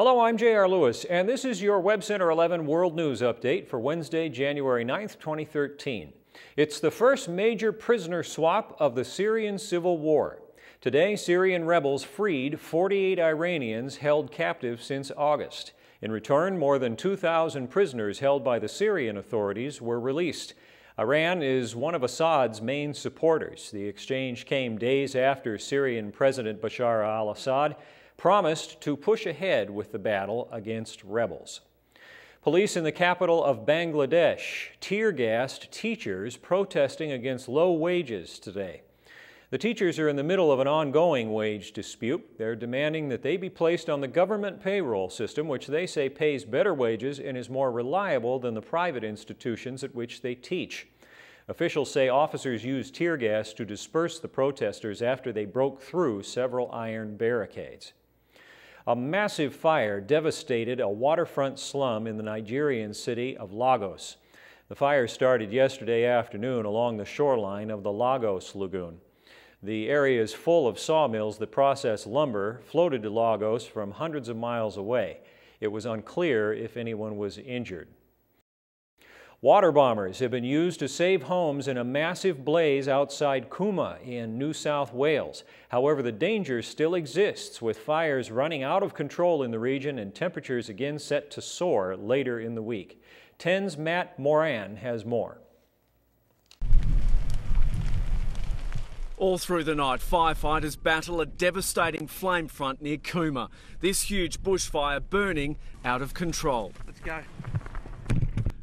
Hello, I'm J.R. Lewis, and this is your Web Center 11 World News Update for Wednesday, January 9th, 2013. It's the first major prisoner swap of the Syrian civil war. Today, Syrian rebels freed 48 Iranians held captive since August. In return, more than 2,000 prisoners held by the Syrian authorities were released. Iran is one of Assad's main supporters. The exchange came days after Syrian President Bashar al-Assad promised to push ahead with the battle against rebels. Police in the capital of Bangladesh tear-gassed teachers protesting against low wages today. The teachers are in the middle of an ongoing wage dispute. They're demanding that they be placed on the government payroll system, which they say pays better wages and is more reliable than the private institutions at which they teach. Officials say officers used tear gas to disperse the protesters after they broke through several iron barricades. A massive fire devastated a waterfront slum in the Nigerian city of Lagos. The fire started yesterday afternoon along the shoreline of the Lagos Lagoon. The area is full of sawmills that process lumber floated to Lagos from hundreds of miles away. It was unclear if anyone was injured. Water bombers have been used to save homes in a massive blaze outside Cooma in New South Wales. However, the danger still exists, with fires running out of control in the region and temperatures again set to soar later in the week. 10's Matt Moran has more. All through the night, firefighters battle a devastating flame front near Cooma. This huge bushfire burning out of control. Let's go.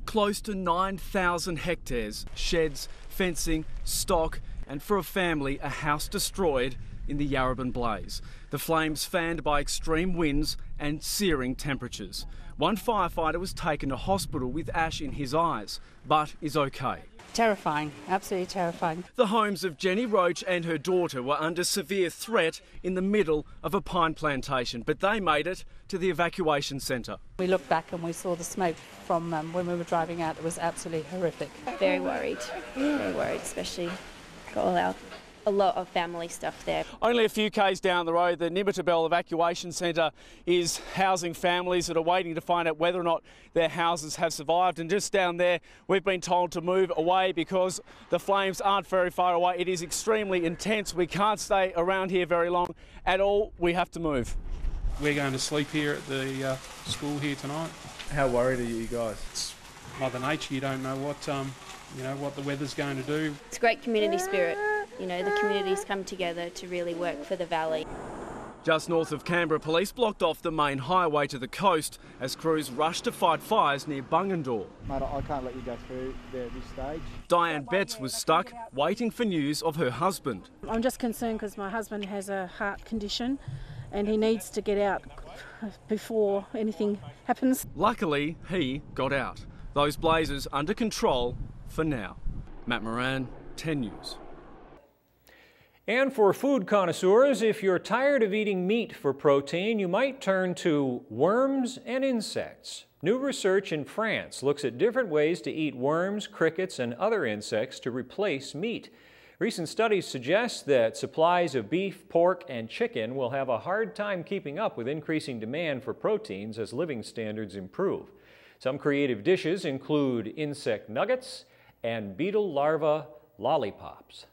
Close to 9,000 hectares, sheds, fencing, stock, and for a family, a house destroyed in the Yarrabin blaze. The flames fanned by extreme winds and searing temperatures. One firefighter was taken to hospital with ash in his eyes, but is okay. Terrifying, absolutely terrifying. The homes of Jenny Roach and her daughter were under severe threat in the middle of a pine plantation, but they made it to the evacuation centre. We looked back and we saw the smoke from when we were driving out. It was absolutely horrific. Very worried, especially got a lot of family stuff there. Only a few k's down the road, the Nimittabel Evacuation Centre is housing families that are waiting to find out whether or not their houses have survived. And just down there, we've been told to move away because the flames aren't very far away. It is extremely intense. We can't stay around here very long at all. We have to move. We're going to sleep here at the school here tonight. How worried are you guys? It's Mother Nature. You don't know what what the weather's going to do. It's great community spirit. You know, the communities come together to really work for the valley. Just north of Canberra, police blocked off the main highway to the coast as crews rushed to fight fires near Bungendore. Mate, I can't let you go through there at this stage. Diane Betts was stuck, waiting for news of her husband. I'm just concerned because my husband has a heart condition and he needs to get out before anything happens. Luckily, he got out. Those blazes under control for now. Matt Moran, 10 News. And for food connoisseurs, if you're tired of eating meat for protein, you might turn to worms and insects. New research in France looks at different ways to eat worms, crickets, and other insects to replace meat. Recent studies suggest that supplies of beef, pork, and chicken will have a hard time keeping up with increasing demand for proteins as living standards improve. Some creative dishes include insect nuggets and beetle larva lollipops.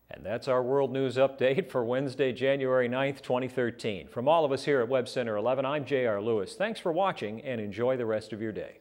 And that's our World News Update for Wednesday, January 9th, 2013. From all of us here at Web Center 11, I'm J.R. Lewis. Thanks for watching and enjoy the rest of your day.